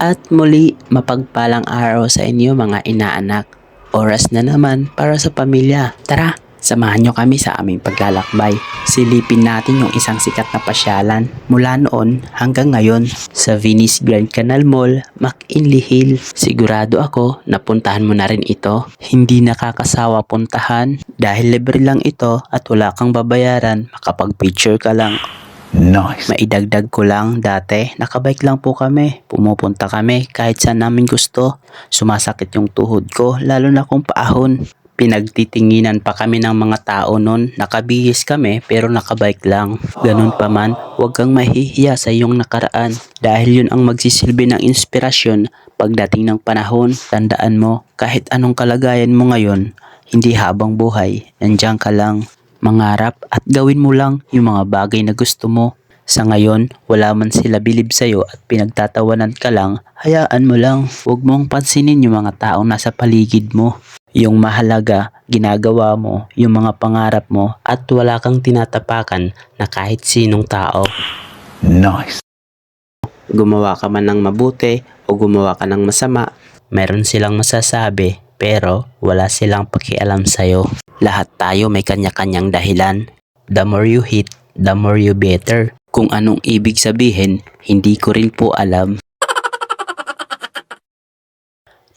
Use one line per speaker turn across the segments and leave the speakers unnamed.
At muli, mapagpalang araw sa inyo mga inaanak. Oras na naman para sa pamilya. Tara, samahan nyo kami sa aming paglalakbay. Silipin natin yung isang sikat na pasyalan mula noon hanggang ngayon sa Venice Grand Canal Mall, McKinley Hill. Sigurado ako napuntahan mo na rin ito. Hindi nakakasawa puntahan dahil libre lang ito at wala kang babayaran, makapag-picture ka lang. Nice. Maidagdag ko lang, dati nakabike lang po kami. Pumupunta kami kahit saan namin gusto. Sumasakit yung tuhod ko, lalo na kung paahon. Pinagtitinginan pa kami ng mga tao nun. Nakabihis kami pero nakabike lang. Ganun pa man, huwag kang mahihiya sa iyong nakaraan. Dahil yun ang magsisilbi ng inspirasyon pagdating ng panahon. Tandaan mo, kahit anong kalagayan mo ngayon, hindi habang buhay, nandiyan ka lang. Mangarap at gawin mo lang yung mga bagay na gusto mo. Sa ngayon, wala man sila bilib sa'yo at pinagtatawanan ka lang, hayaan mo lang. Huwag mong pansinin yung mga taong nasa paligid mo. Yung mahalaga, ginagawa mo, yung mga pangarap mo at wala kang tinatapakan na kahit sinong tao. Nice. Gumawa ka man ng mabuti o gumawa ka ng masama, meron silang masasabi pero wala silang pakialam sa'yo. Lahat tayo may kanya-kanyang dahilan. The more you hit, the more you better. Kung anong ibig sabihin, hindi ko rin po alam.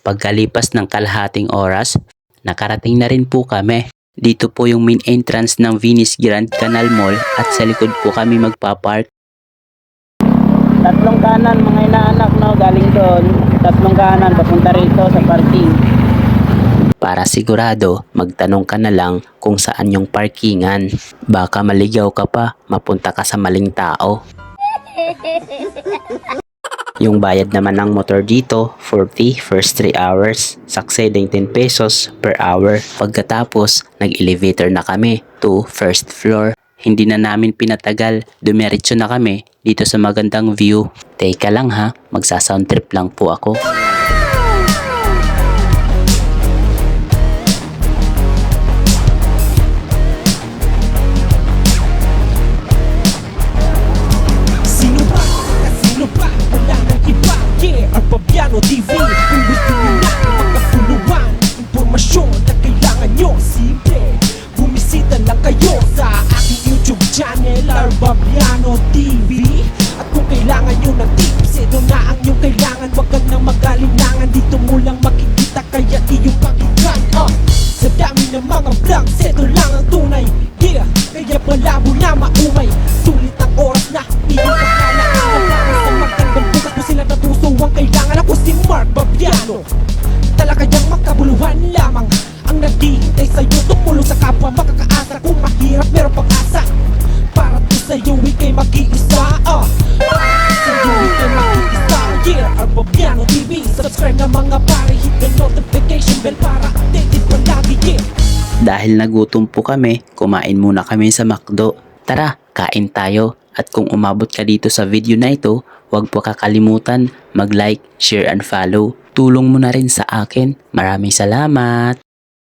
Pagkalipas ng kalahating oras, nakarating na rin po kami. Dito po yung main entrance ng Venice Grand Canal Mall at sa likod po kami magpapark. Tatlong kanan mga inaanak, no, galing doon. Tatlong kanan papunta rito sa parking. Para sigurado, magtanong ka na lang kung saan yung parkingan. Baka maligaw ka pa, mapunta ka sa maling tao. Yung bayad naman ng motor dito, 40 first 3 hours. Succeeding 10 pesos per hour. Pagkatapos, nag-elevator na kami to first floor. Hindi na namin pinatagal, dumiretso na kami dito sa magandang view. Teka lang ha, magsa-sound trip lang po ako.
Arpabiano TV, kung gusto nyo na magkatulungan, impormasyon na kailangan nyo, simple, bumisita lang kayo sa aking YouTube channel, Arpabiano TV. At kung kailangan nyo ng tips, ito na ang inyong kailangan. Wag ka nang mag-alinlangan, dito mo lang makikita, kaya iyong pakinggan. Sa dami ng mga vlogs, ito lang ang tunay, yeah, kaya malabo na maumay. Sulit ang oras na iyong pagkalaan sa magandang bukas mo sila natuso. Ang kailangan ako si Mark Babiano, talakayang makabuluhan lamang ang naghihintay sa'yo. Tumulong sa kapwa makakaasa, kung mahirap meron pag-asa. Para to sa'yo ikay mag-iisa, para to sa'yo ikay mag-iisa, yeah. Arpabiano TV, subscribe na mga pare, hit the notification bell para updated palagi, yeah.
Dahil nagutom po kami, kumain muna kami sa McDo. Tara, kain tayo. At kung umabot ka dito sa video na ito, huwag po kakalimutan mag-like, share and follow. Tulong mo na rin sa akin. Maraming salamat!